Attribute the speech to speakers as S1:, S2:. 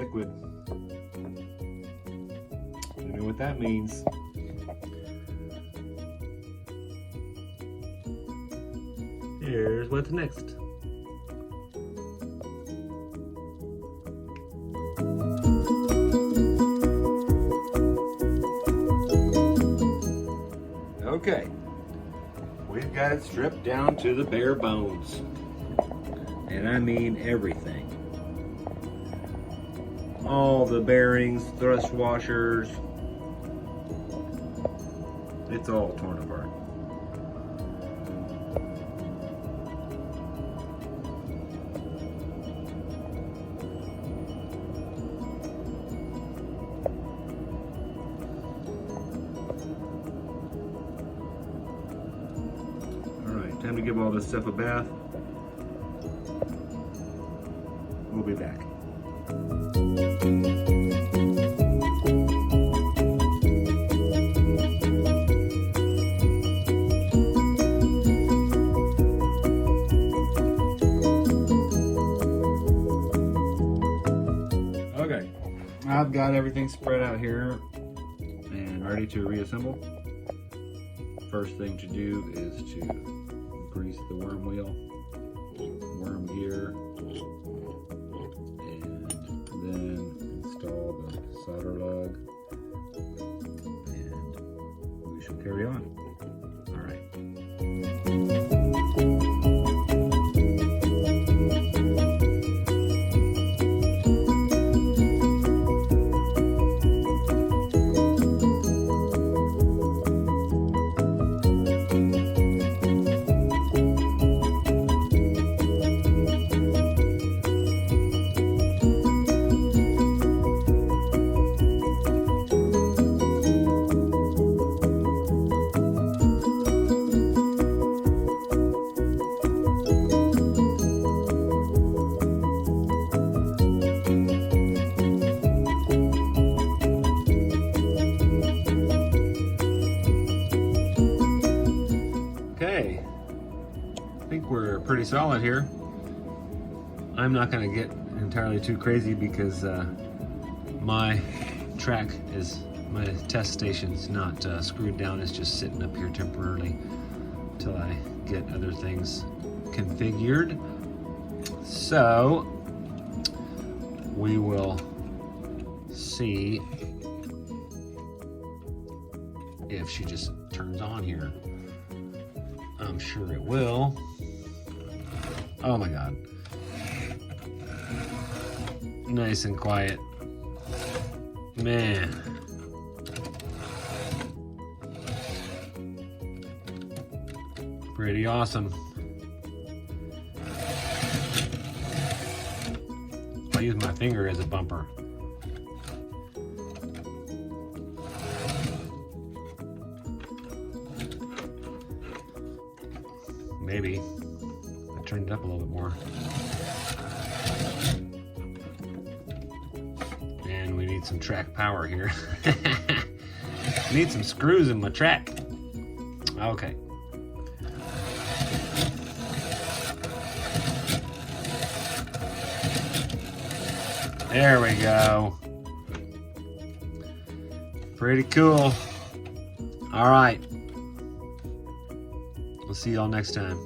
S1: liquid. You know what that means. Here's what's next. Okay, we've got it stripped down to the bare bones. And I mean everything. All the bearings, thrust washers, it's all torn apart. Alright, time to give all this stuff a bath. We'll be back. Okay, I've got everything spread out here and ready to reassemble. First thing to do is to grease the worm wheel, worm gear, then install the solder lug, and we shall carry on. All right. Okay, I think we're pretty solid here. I'm not going to get entirely too crazy because my test station's not screwed down. It's just sitting up here temporarily until I get other things configured. So we will see if she just turns on here. I'm sure it will. Oh my God. Nice and quiet. Man. Pretty awesome. I'll use my finger as a bumper. Maybe. I turned it up a little bit more. And we need some track power here. Need some screws in my track. Okay. There we go. Pretty cool. All right. We'll see y'all next time.